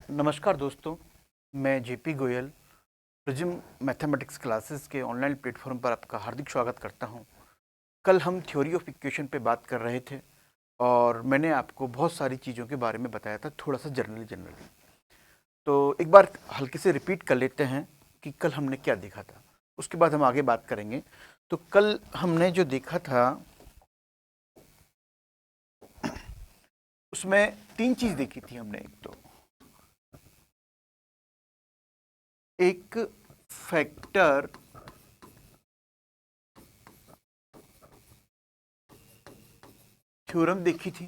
नमस्कार दोस्तों, मैं JP Goyal prism mathematics classes के ऑनलाइन प्लेटफॉर्म पर आपका हार्दिक स्वागत करता हूं। कल हम थ्योरी ऑफ इक्वेशन पे बात कर रहे थे और मैंने आपको बहुत सारी चीज़ों के बारे में बताया था, थोड़ा सा जनरली। तो एक बार हल्के से रिपीट कर लेते हैं कि कल हमने क्या देखा था, उसके बाद हम आगे बात करेंगे। तो कल हमने जो देखा था उसमें तीन चीज़ देखी थी हमने। एक फैक्टर थ्योरम देखी थी,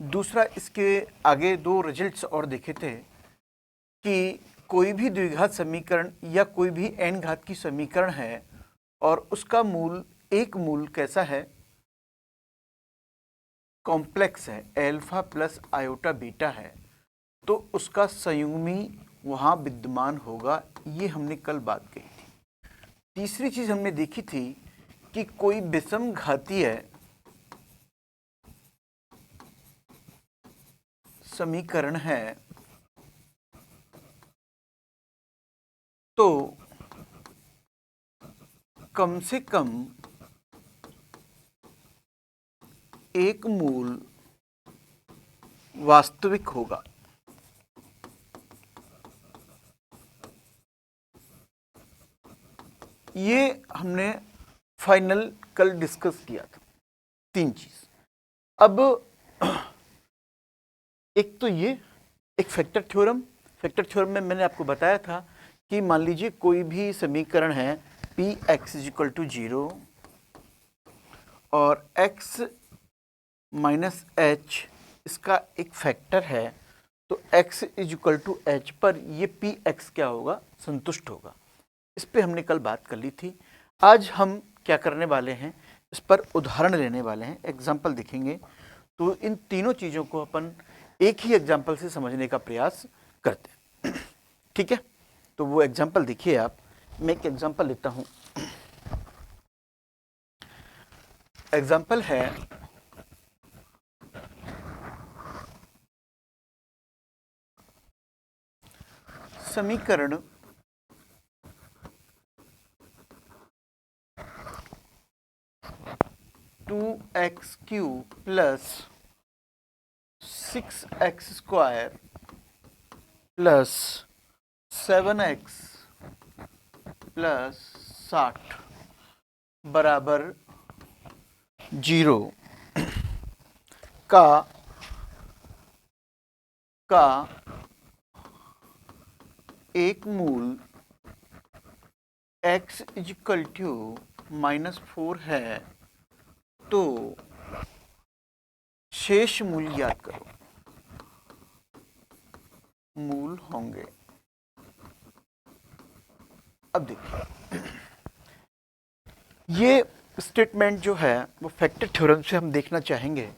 दूसरा इसके आगे दो रिजल्ट्स और देखे थे कि कोई भी द्विघात समीकरण या कोई भी n घात की समीकरण है और उसका मूल एक मूल कैसा है, कॉम्प्लेक्स है, अल्फा प्लस आयोटा बीटा है, तो उसका संयुग्मी वहाँ विद्यमान होगा। ये हमने कल बात कही थी। तीसरी चीज हमने देखी थी कि कोई विषम घातीय समीकरण है तो कम से कम एक मूल वास्तविक होगा। ये हमने फाइनल कल डिस्कस किया था, तीन चीज। अब एक तो ये एक फैक्टर थ्योरम में मैंने आपको बताया था कि मान लीजिए कोई भी समीकरण है p x is equal to 0 और x माइनस एच इसका एक फैक्टर है, तो x is equal to h पर ये पी एक्स क्या होगा, संतुष्ट होगा। इस पे हमने कल बात कर ली थी। आज हम क्या करने वाले हैं, इस पर उदाहरण लेने वाले हैं, एग्जाम्पल देखेंगे। तो इन तीनों चीज़ों को अपन एक ही एग्जाम्पल से समझने का प्रयास करते हैं। ठीक है, तो वो एग्जाम्पल देखिए आप। मैं एक एग्जाम्पल लेता हूं। एग्जाम्पल है समीकरण 2x³ plus 6x² plus 7x plus 60 बराबर 0 का एक मूल x इज इक्वल टू -4 है, तो शेष मूल याद करो, मूल होंगे। अब देखिए, ये स्टेटमेंट जो है वो फैक्टर थ्योरम से हम देखना चाहेंगे।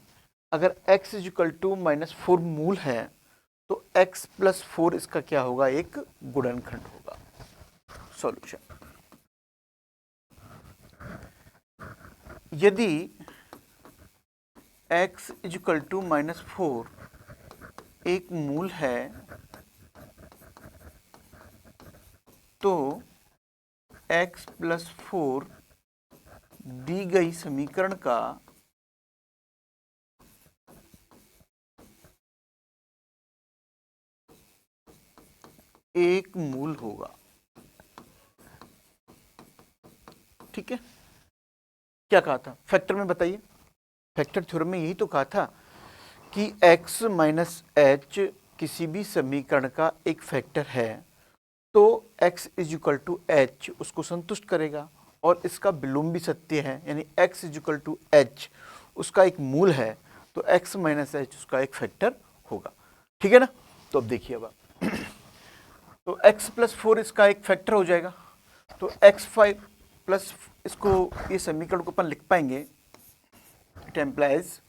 अगर x इज इक्वल टू -4 मूल है तो x प्लस 4 इसका क्या होगा, एक गुणनखंड होगा। सॉल्यूशन, यदि x इज इक्वल टू -4 एक मूल है तो x प्लस 4 दी गई समीकरण का एक मूल होगा। ठीक है, क्या कहा था फैक्टर में, बताइए। फैक्टर थ्योरम में यही तो कहा था कि x माइनस एच किसी भी समीकरण का एक फैक्टर है तो x is equal to h उसको संतुष्ट करेगा, और इसका विलोम भी सत्य है, यानी x is equal to h उसका एक मूल है तो x माइनस एच उसका एक फैक्टर होगा। ठीक है ना। तो अब देखिए, अब तो x प्लस 4 इसका एक फैक्टर हो जाएगा, तो x5 प्लस, इसको ये समीकरण को अपन लिख पाएंगे, इट एम्प्लाइज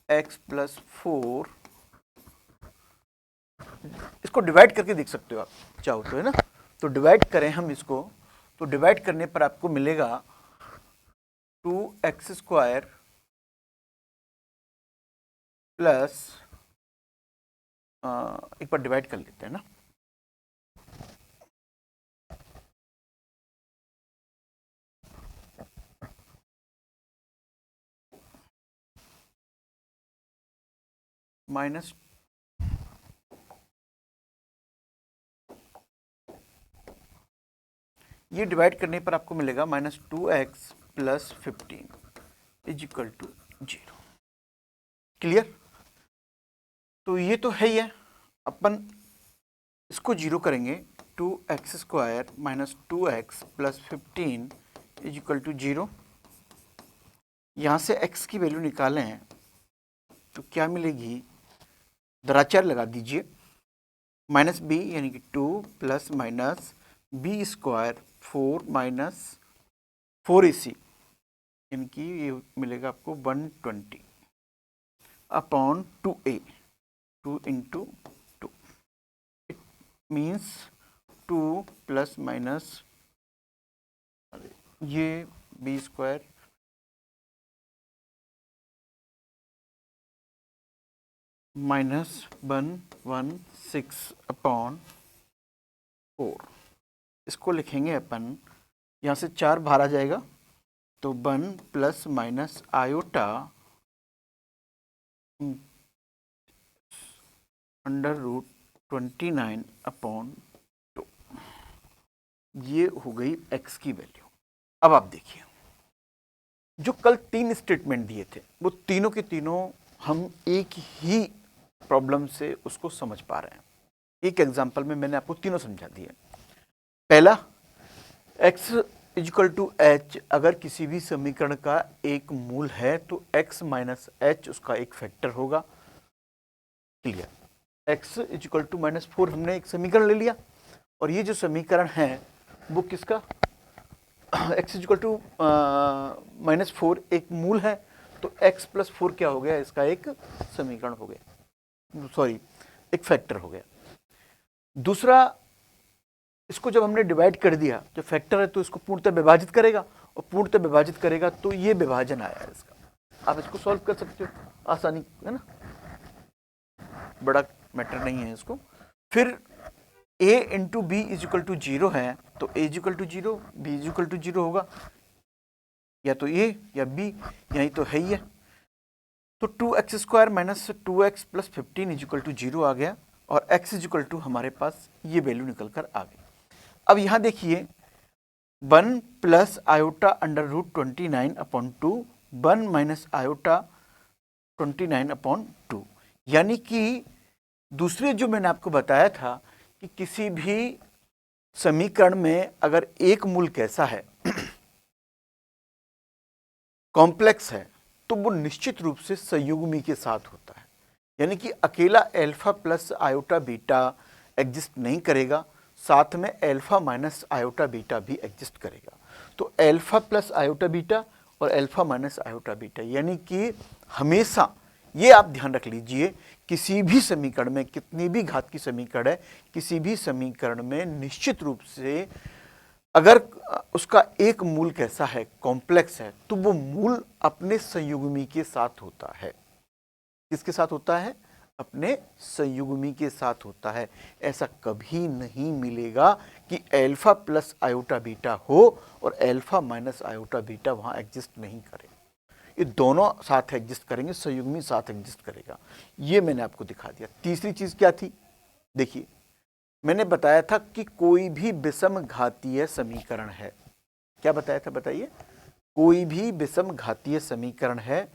x प्लस 4, इसको डिवाइड करके देख सकते हो आप चाहो तो, है ना। तो डिवाइड करें हम इसको, तो डिवाइड करने पर आपको मिलेगा 2x² प्लस एक बार डिवाइड कर लेते हैं ना। माइनस ये डिवाइड करने पर आपको मिलेगा -2x + 15 = 0। क्लियर? तो ये तो है ही है, अपन इसको 0 करेंगे। 2x² - 2x + 15 = 0। यहाँ से x की वैल्यू निकालें हैं तो क्या मिलेगी, दराचार लगा दीजिए। -b यानी कि 2 + -b² 4 - 4ac यानी कि ये मिलेगा आपको 120 अपॉन 2a, 2 × 2। इट मीन्स 2 ± ये b² -116 अपॉन 4। इसको लिखेंगे अपन, यहाँ से 4 बाहर आ जाएगा तो 1 ± आयोटा √29 अपॉन 2। ये हो गई x की वैल्यू। अब आप देखिए, जो कल 3 स्टेटमेंट दिए थे वो तीनों के तीनों हम एक ही प्रॉब्लम से उसको समझ पा रहे हैं। एक एग्जांपल में मैंने आपको तीनों समझा दिए। पहला, x = h अगर किसी भी समीकरण का एक मूल है तो x - h उसका एक फैक्टर होगा। क्लियर? x = -4 हमने एक समीकरण ले लिया और ये जो समीकरण है वो किसका, x = -4 एक मूल है तो x + 4 क्या हो गया, इसका एक समीकरण हो गया, सॉरी एक फैक्टर हो गया। दूसरा, इसको जब हमने डिवाइड कर दिया, जो फैक्टर है तो इसको पूर्णतः विभाजित करेगा और पूर्णतः विभाजित करेगा तो ये विभाजन आया इसका। आप इसको सॉल्व कर सकते हो आसानी, है ना, बड़ा मैटर नहीं है इसको। फिर a × b = 0 है तो a = 0, b = 0 होगा, या तो a या b, यही तो है ही है। तो 2x² - 2x + 15 = 0 आ गया और x = हमारे पास ये वैल्यू निकल कर आ गई। अब यहाँ देखिए 1 + आयोटा √29 अपॉन 2, 1 - आयोटा 29 अपॉन 2, यानी कि दूसरे जो मैंने आपको बताया था कि किसी भी समीकरण में अगर एक मूल कैसा है, कॉम्प्लेक्स है, तो वो निश्चित रूप से संयुग्मी के साथ होता है। यानी कि अकेला alpha plus iota beta exist नहीं करेगा, साथ में अल्फा माइनस आयोटा बीटा भी एग्जिस्ट करेगा। तो अल्फा प्लस आयोटा बीटा और अल्फा माइनस आयोटा बीटा, यानी कि हमेशा ये आप ध्यान रख लीजिए, किसी भी समीकरण में, कितनी भी घात की समीकरण है, किसी भी समीकरण में निश्चित रूप से अगर उसका एक मूल कैसा है, कॉम्प्लेक्स है, तो वो मूल अपने संयुग्मी के साथ होता है। किसके साथ होता है? अपने संयुग्मी के साथ होता है। ऐसा कभी नहीं मिलेगा कि अल्फा प्लस आयोटा बीटा हो और अल्फा माइनस आयोटा बीटा वहां एग्जिस्ट नहीं करे। ये दोनों साथ एग्जिस्ट करेंगे, संयुग्मी साथ एग्जिस्ट करेगा। ये मैंने आपको दिखा दिया। तीसरी चीज क्या थी? देखिए, मैंने बताया था कि कोई भी विषम घातीय समीकरण है। क्या बताया था? बताइए। कोई भी विषम घातीय समीकरण है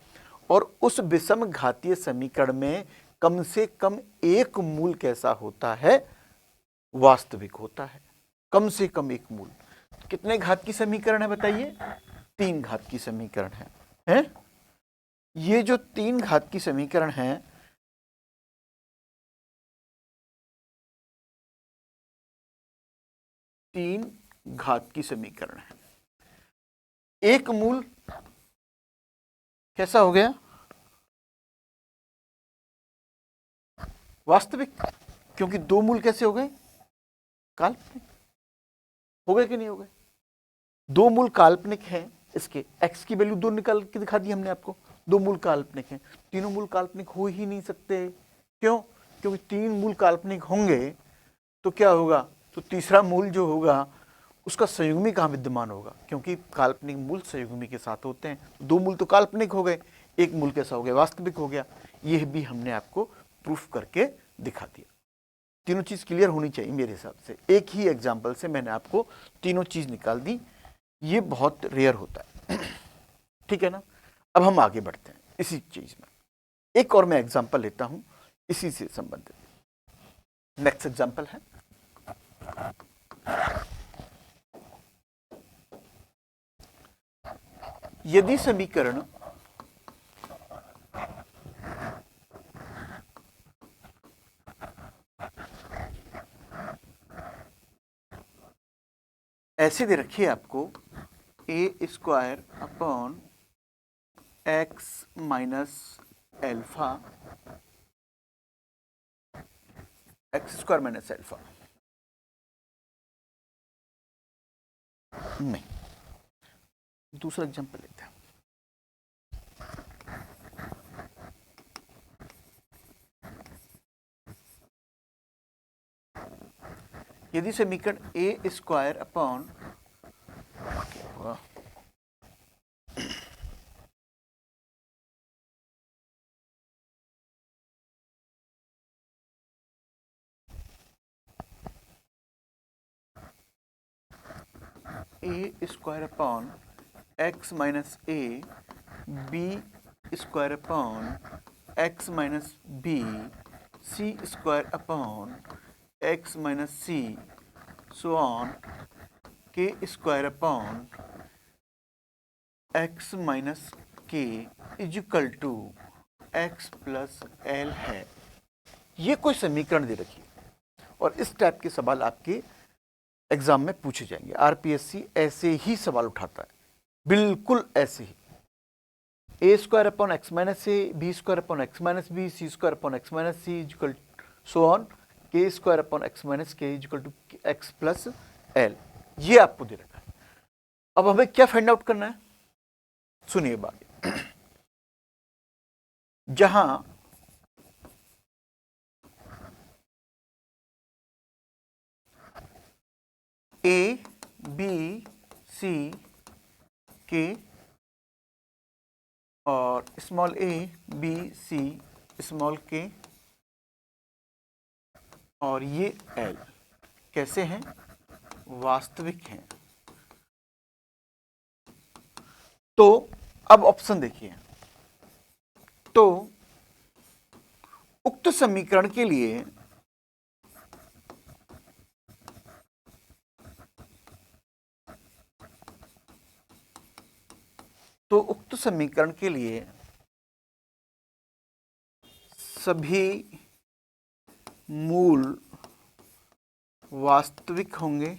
और उस विषम घातीय समीकरण में कम से कम एक मूल कैसा होता है? वास्तविक होता है। कम से कम एक मूल। कितने घात की समीकरण है बताइए? 3 घात की समीकरण है? ये जो 3 घात की समीकरण है, तीन घात की समीकरण है। एक मूल कैसा हो गया? वास्तविक। क्योंकि 2 मूल कैसे हो गए? काल्पनिक। हो गए कि नहीं हो गए? 2 मूल काल्पनिक हैं। इसके x की वैल्यू 2 निकाल के दिखा दी हमने आपको। 2 मूल काल्पनिक हैं। तीनों मूल काल्पनिक हो ही नहीं सकते। क्यों? क्योंकि 3 मूल काल्पनिक होंगे तो क्या होगा, तो तीसरा मूल जो होगा उसका संयुग्मी कहाँ विद्यमान होगा, क्योंकि काल्पनिक मूल संयुग्मी के साथ होते हैं। 2 मूल तो काल्पनिक हो गए, एक मूल कैसा हो गया, वास्तविक हो गया। यह भी हमने आपको प्रूफ करके दिखा दिया। तीनों चीज़ क्लियर होनी चाहिए मेरे हिसाब से। एक ही एग्जाम्पल से मैंने आपको तीनों चीज़ निकाल दी, ये बहुत रेयर होता है। ठीक है ना। अब हम आगे बढ़ते हैं इसी चीज़ में। एक और मैं एग्जाम्पल लेता हूं इसी से संबंधित। नेक्स्ट एग्जाम्पल है, यदि समीकरण ऐसे दे रखिए आपको, a square upon x minus alpha, x square minus alpha, नहीं, दूसरा एग्जाम्पल लेते हैं। यदि समीकरण a square upon a square upon x minus a, b square upon x minus b, c square upon x minus c, so on k square upon x minus k equal to x plus l है। ये कोई समीकरण दे रखी है और इस type के सवाल आपके एग्जाम में पूछे जाएंगे। आरपीएससी ऐसे ही सवाल उठाता है, बिल्कुल ऐसे ही। A square upon x minus a, b square upon x minus b, c square upon x minus c equal so on k square upon x minus k equal to x plus l. ये आपको दे रखा है। अब हमें क्या find out करना है, सुनिए बात। जहां ए बी सी के और small a b c small k और ये एल कैसे हैं, वास्तविक हैं। तो अब ऑप्शन देखिए, तो उक्त समीकरण के लिए सभी मूल वास्तविक होंगे,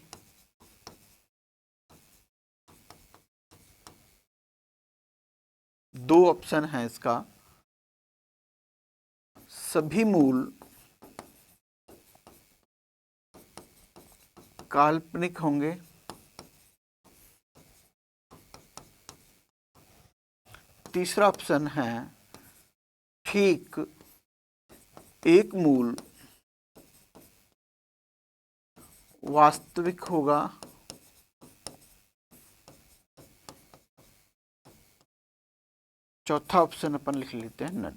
दो ऑप्शन है इसका, सभी मूल काल्पनिक होंगे, तीसरा ऑप्शन है ठीक एक मूल वास्तविक होगा, चौथा ऑप्शन अपन लिख लेते हैं नन।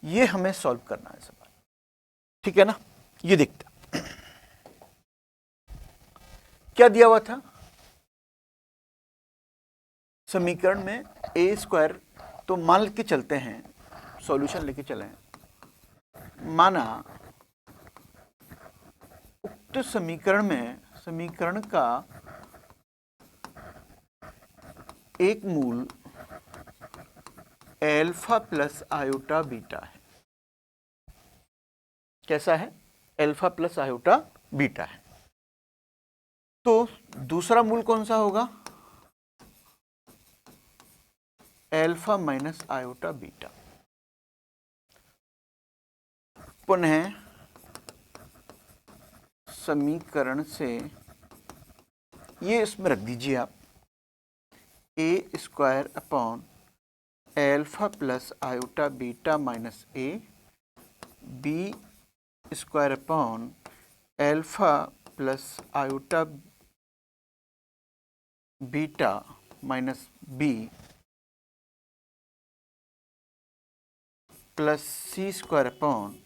ये हमें सॉल्व करना है सवाल, ठीक है ना। ये देखते हैं क्या दिया हुआ था समीकरण में, ए स्क्वायर, तो मान के चलते हैं, सॉल्यूशन लेके चले, माना उक्त समीकरण में समीकरण का एक मूल एल्फा प्लस आयोटा बीटा है। कैसा है, एल्फा प्लस आयोटा बीटा है। तो दूसरा मूल कौन सा होगा, एल्फा माइनस आयोटा बीटा। पुनः समीकरण से ये इसमें रख दीजिए आप, a square upon alpha plus iota beta minus a, b square upon alpha plus iota beta minus b plus c square upon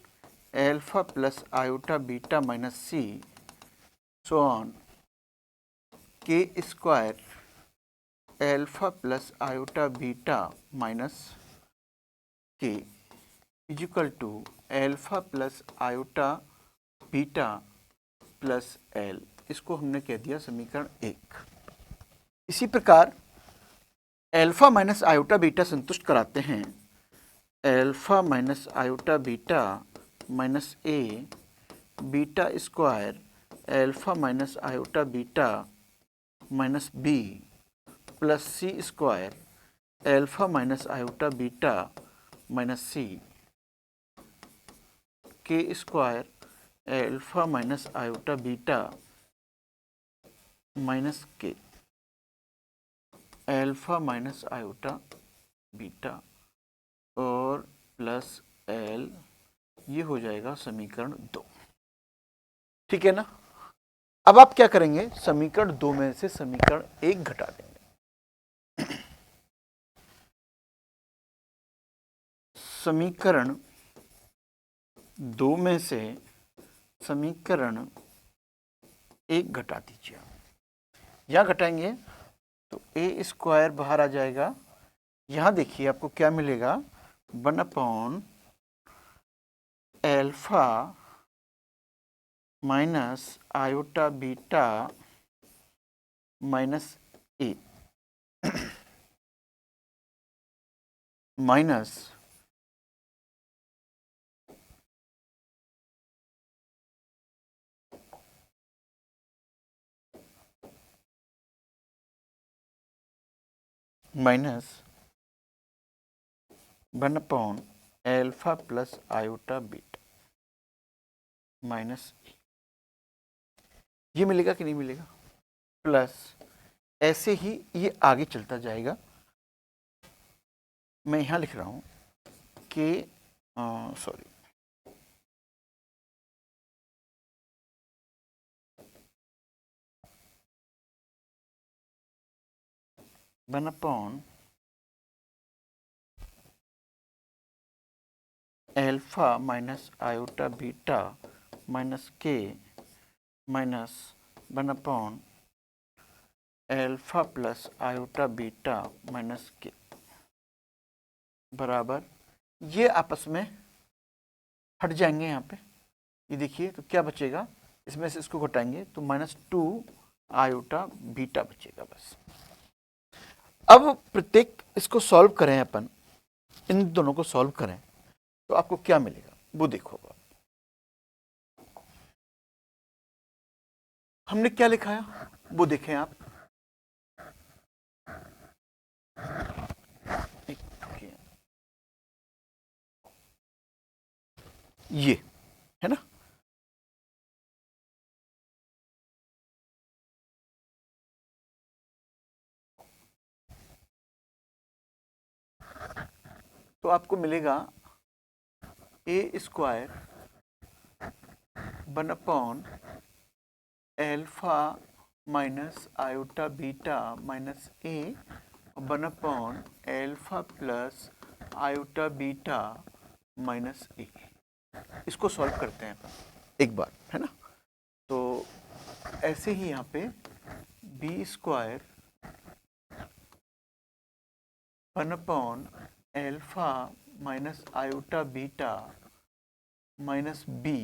alpha plus iota beta minus c so on k square alpha plus iota beta minus k is equal to alpha plus iota beta plus l. इसको हमने कह दिया समीकरण 1। इसी प्रकार alpha minus iota beta संतुष्ट कराते हैं alpha minus iota beta minus a beta square alpha minus iota beta minus b plus c square alpha minus iota beta minus c k square alpha minus iota beta minus k alpha minus iota beta और plus l, ये हो जाएगा समीकरण 2। ठीक है ना। अब आप क्या करेंगे, समीकरण 2 में से समीकरण 1 घटा देंगे। समीकरण 2 में से समीकरण 1 घटा दीजिए। यहां घटाएंगे तो ए स्क्वायर बाहर आ जाएगा। यहां देखिए आपको क्या मिलेगा, 1 upon alpha minus iota beta minus a minus minus 1 upon alpha plus iota beta minus a. ये मिलेगा कि नहीं मिलेगा, प्लस ऐसे ही ये आगे चलता जाएगा। मैं यहां लिख रहा हूं कि sorry 1 upon alpha minus iota beta minus k minus 1 upon alpha plus iota beta minus k बराबर, ये आपस में हट जाएंगे। यहाँ पे ये देखिए तो क्या बचेगा, इसमें से इसको घटाएंगे तो -2 आयोटा बीटा बचेगा बस। अब प्रत्येक इसको सॉल्व करें, अपन इन दोनों को सॉल्व करें तो आपको क्या मिलेगा वो देखो। हमने क्या लिखा है वो देखें आप। ये है ना, तो आपको मिलेगा a square 1 upon alpha minus iota beta minus a 1 upon alpha plus iota beta minus a. इसको सॉल्व करते हैं एक बार, है ना। तो ऐसे ही यहाँ पे b square 1 upon alpha minus iota beta minus b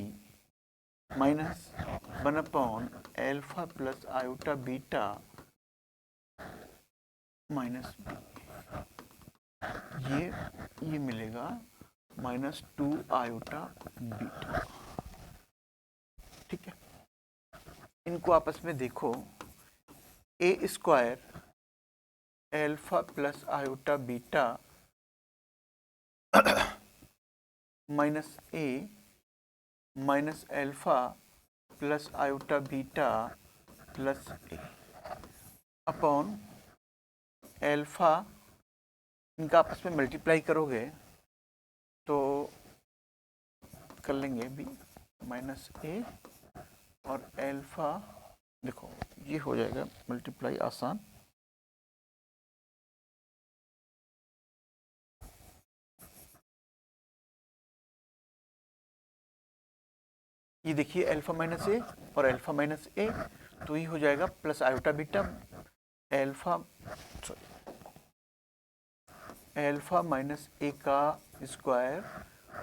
minus 1 upon alpha plus iota beta minus b, ये मिलेगा -2 आयोटा बीटा। ठीक है, इनको आपस में देखो, a square alpha plus iota beta minus a minus alpha plus iota beta plus a upon alpha, इनका आपस में मल्टीप्लाई करोगे तो कर लेंगे बी माइनस ए और एल्फा, देखो ये हो जाएगा मल्टीप्लाई आसान, ये देखिए अल्फा माइनस ए और अल्फा माइनस ए, तो ये हो जाएगा plus iota beta alpha, sorry alpha minus a का स्क्वायर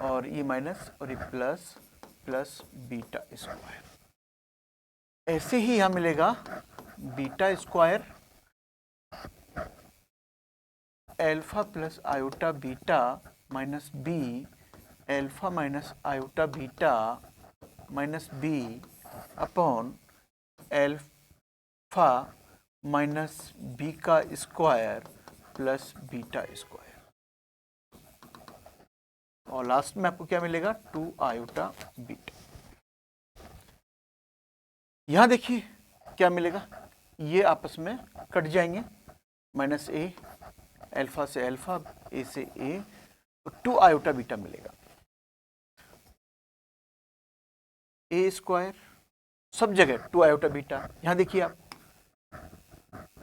और ये माइनस और ये प्लस प्लस बीटा स्क्वायर। ऐसे ही यहां मिलेगा beta square alpha plus iota beta minus b alpha minus iota beta minus b upon alpha minus b का स्क्वायर प्लस बीटा स्क्वायर, और लास्ट में आपको क्या मिलेगा 2 आयोटा बीटा। यहां देखिए क्या मिलेगा, ये आपस में कट जाएंगे, माइनस ए एल्फा से एल्फा, ए से ए, तो 2 आयोटा बीटा मिलेगा। ए स्क्वायर सब जगह 2 आयोटा बीटा, यहां देखिए आप,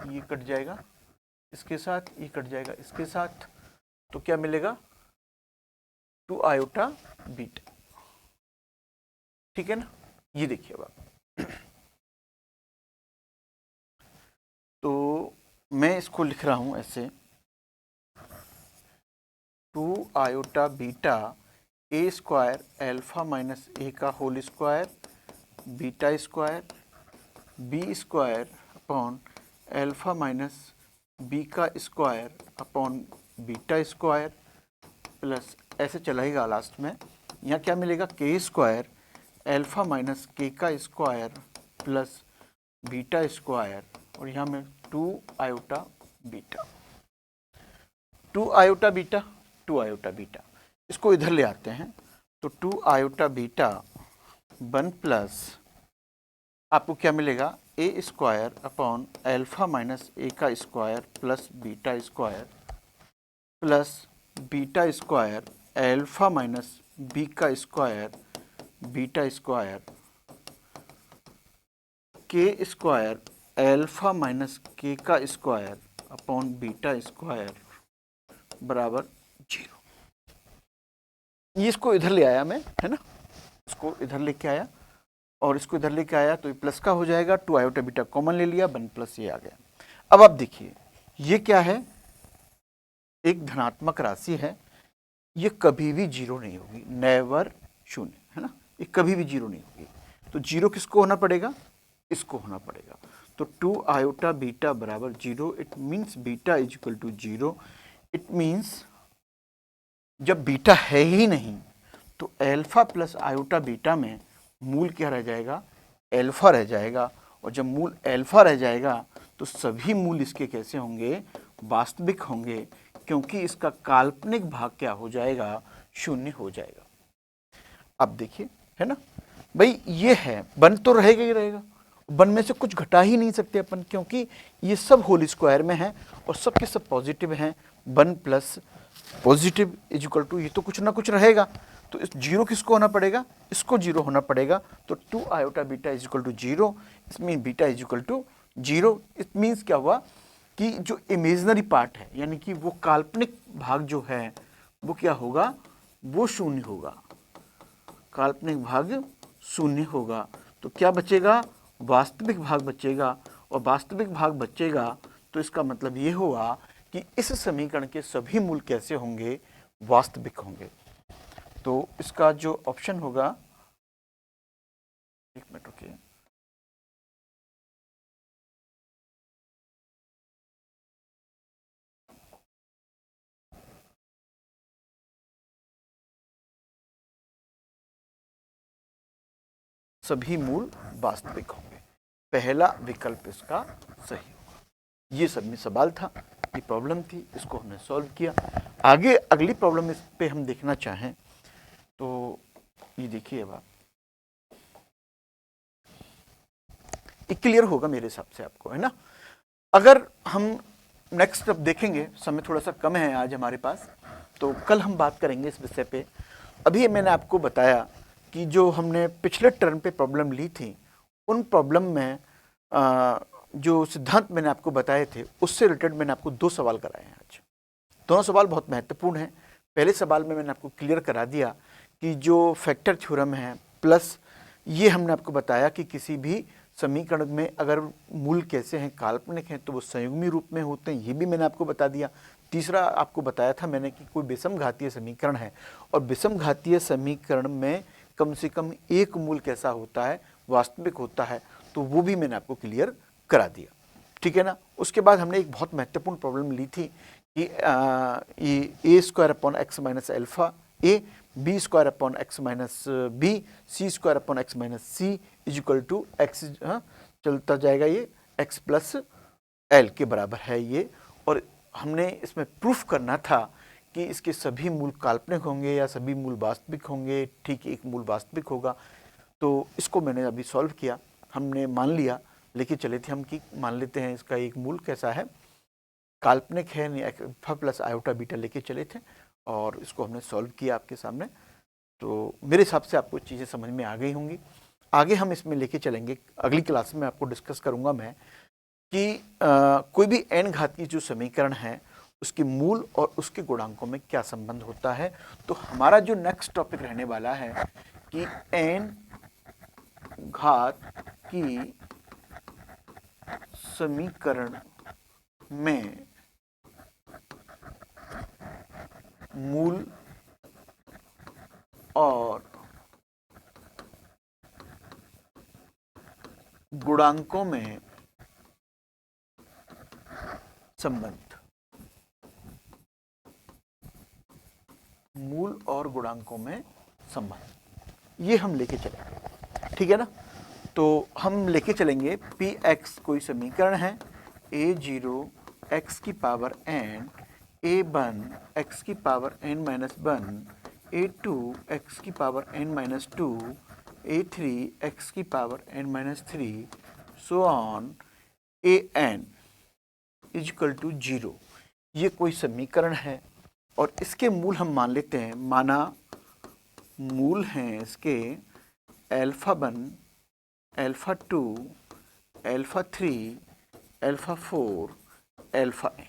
ये कट जाएगा इसके साथ, ये कट जाएगा इसके साथ, तो क्या मिलेगा 2 आयोटा बीटा, ठीक है ना। ये देखिए अब आप, तो मैं इसको लिख रहा हूं ऐसे 2 iota beta a square alpha minus a का whole square beta square b square upon alpha minus b का square upon beta square plus ऐसे चलाएगा लास्ट में, यहाँ क्या मिलेगा के स्क्वायर एल्फा माइनस के का स्क्वायर प्लस बीटा स्क्वायर, और यहाँ में 2 iota beta, 2 iota beta 2 iota beta, इसको इधर ले आते हैं, तो 2 आयोटा बीटा 1 प्लस आपको क्या मिलेगा a square upon alpha minus a का square plus beta square plus beta square alpha minus b का square beta square k square alpha minus k का स्क्वायर अपॉन बीटा स्क्वायर बराबर 0। ये इसको इधर ले आया मैं, है ना, इसको इधर लेके आया और इसको इधर लेके आया, तो ये प्लस का हो जाएगा, 2 आयोटा बीटा कॉमन ले लिया, 1 प्लस ये आ गया। अब आप देखिए ये क्या है, एक धनात्मक राशि है, ये कभी भी 0 नहीं होगी, नेवर शून्य, है ना, ये कभी भी 0 नहीं होगी, तो 0 किसको होना पड़ेगा, इसको होना पड़ेगा, तो 2 आयोटा बीटा बराबर 0, it means beta is equal to 0, it means जब बीटा है ही नहीं तो एल्फा प्लस आयोटा बीटा में मूल क्या रह जाएगा, एल्फा रह जाएगा, और जब मूल एल्फा रह जाएगा तो सभी मूल इसके कैसे होंगे, वास्तविक होंगे, क्योंकि इसका काल्पनिक भाग क्या हो जाएगा, 0 हो जाएगा। अब देखिए, है ना भाई, ये है 1 तो रहेगा ही रहेगा, 1 में से कुछ घटा ही नहीं सकते अपन, क्योंकि ये सब होल स्क्वायर में है और सब के सब पॉजिटिव हैं, 1 plus positive is equal to, ये तो कुछ ना कुछ रहेगा, तो इस 0 किसको होना पड़ेगा, इसको 0 होना पड़ेगा, तो 2 iota beta is equal to 0, इसमें beta is equal to 0, it means क्या हुआ कि जो इमेजनरी पार्ट है, यानी कि वो काल्पनिक भाग जो है वो क्या होगा, वो 0 होगा, काल्पनिक भाग 0 होगा, तो क्या बचेगा, वास्तविक भाग बचेगा, और वास्तविक भाग बचेगा तो इसका मतलब ये हुआ कि इस समीकरण के सभी मूल कैसे होंगे, वास्तविक होंगे। तो इसका जो ऑप्शन होगा, एक मिनट रुकिए, सभी मूल वास्तविक होंगे, पहला विकल्प इसका सही होगा। ये सब में सवाल था, ये प्रॉब्लम थी, इसको हमने सॉल्व किया। आगे अगली प्रॉब्लम इस पे हम देखना चाहें तो ये देखिए, अब ये क्लियर होगा मेरे हिसाब से आपको, है ना। अगर हम नेक्स्ट अब देखेंगे, समय थोड़ा सा कम है आज हमारे पास, तो कल हम बात करेंगे इस विषय पे। अभी मैंने आपको बताया कि जो हमने पिछले टर्म पे प्रॉब्लम ली थी, उन प्रॉब्लम में जो सिद्धांत मैंने आपको बताए थे उससे रिलेटेड मैंने आपको 2 सवाल कराए हैं आज। दोनों सवाल बहुत महत्वपूर्ण हैं। पहले सवाल में मैंने आपको क्लियर करा दिया कि जो फैक्टर थ्योरम है, प्लस ये हमने आपको बताया कि किसी भी समीकरण में अगर मूल कैसे हैं, काल्पनिक हैं, तो वो संयुग्मी रूप में होते हैं, ये भी मैंने आपको बता दिया। तीसरा आपको बताया था मैंने कि कोई विषम घातीय समीकरण है और विषम घातीय समीकरण में कम से कम एक मूल कैसा होता है, वास्तविक होता है, तो वो भी मैंने आपको क्लियर करा दिया। ठीक है ना। उसके बाद हमने एक बहुत महत्वपूर्ण प्रॉब्लम ली थी कि ये a square upon x minus alpha a, b square upon x minus b, c square upon x minus c is equal to x, चलता जाएगा ये एक्स प्लस एल के बराबर है ये। और हमने इसमें प्रूफ करना था कि इसके सभी मूल काल्पनिक होंगे या सभी मूल वास्तविक होंगे। ठीक, एक मूल वास्तविक होगा। तो इसको मैंने अभी सॉल्व किया, हमने मान लिया, लेके चले थे हम कि मान लेते हैं इसका एक मूल कैसा है, काल्पनिक है, अल्फा प्लस आयोटा बीटा लेके चले थे और इसको हमने सॉल्व किया आपके सामने। तो मेरे हिसाब से आपको चीज़ें समझ में आ गई होंगी। आगे हम इसमें लेके चलेंगे, अगली क्लास में आपको डिस्कस करूंगा मैं कि कोई भी n घात की जो समीकरण है उसके मूल और उसके गुणांकों में क्या संबंध होता है। तो हमारा जो नेक्स्ट टॉपिक रहने वाला है कि n घात की समीकरण में मूल और गुणांकों में संबंध, मूल और गुणांकों में संबंध, ये हम लेके चलेंगे। ठीक है ना। तो हम लेके चलेंगे पी एक्स कोई समीकरण है, a0 x की पावर n, a1 x की power n minus 1, a2 x की power n minus 2, a3 x की power n minus 3, so on an is equal to 0। ये कोई समीकरण है और इसके मूल हम मान लेते हैं, माना मूल हैं इसके alpha 1, alpha 2, alpha 3, alpha 4, alpha n।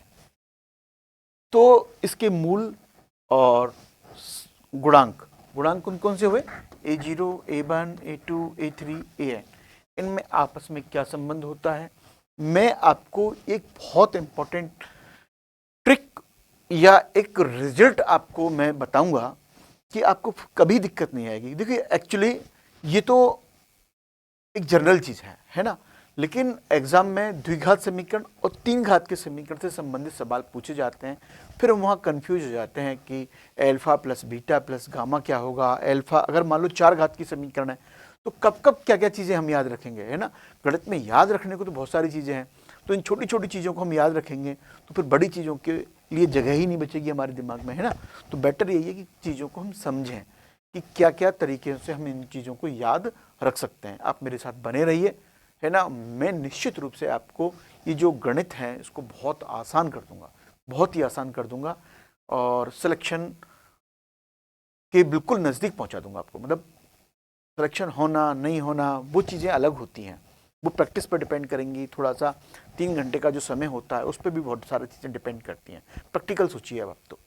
तो इसके मूल और गुणांक कौन कौन से हुए, a0, a1, a2, a3, an, इनमें आपस में क्या संबंध होता है। मैं आपको एक बहुत इंपॉर्टेंट ट्रिक या एक रिजल्ट आपको मैं बताऊंगा कि आपको कभी दिक्कत नहीं आएगी। देखिए एक्चुअली ये तो एक जनरल चीज है ना, लेकिन एग्जाम में द्विघात समीकरण और 3 घात के समीकरण से संबंधित सवाल पूछे जाते हैं। फिर हम वहाँ कंफ्यूज हो जाते हैं कि alpha plus beta plus gamma क्या होगा। अल्फा अगर मान लो 4 घात की समीकरण है तो कब कब क्या क्या चीज़ें हम याद रखेंगे, है ना। गणित में याद रखने को तो बहुत सारी चीज़ें हैं, तो इन छोटी छोटी चीज़ों को हम याद रखेंगे तो फिर बड़ी चीज़ों के लिए जगह ही नहीं बचेगी हमारे दिमाग में, है ना। तो बेटर यही है कि चीज़ों को हम समझें कि क्या क्या तरीके से हम इन चीज़ों को याद रख सकते हैं। आप मेरे साथ बने रहिए, है ना। मैं निश्चित रूप से आपको ये जो गणित है इसको बहुत आसान कर दूंगा, बहुत ही आसान कर दूंगा और सिलेक्शन के बिल्कुल नज़दीक पहुंचा दूंगा आपको। मतलब सिलेक्शन होना नहीं होना वो चीज़ें अलग होती हैं, वो प्रैक्टिस पर डिपेंड करेंगी। थोड़ा सा 3 घंटे का जो समय होता है उस पर भी बहुत सारी चीज़ें डिपेंड करती हैं। प्रैक्टिकल सोचिए अब आप तो,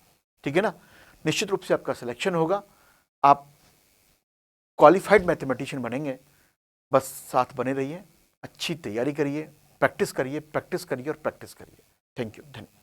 ठीक है ना। निश्चित रूप से आपका सिलेक्शन होगा, आप क्वालिफाइड मैथमेटिशियन बनेंगे। बस साथ बने रहिए, अच्छी तैयारी करिए, प्रैक्टिस करिए और प्रैक्टिस करिए। थैंक यू, धन्यवाद।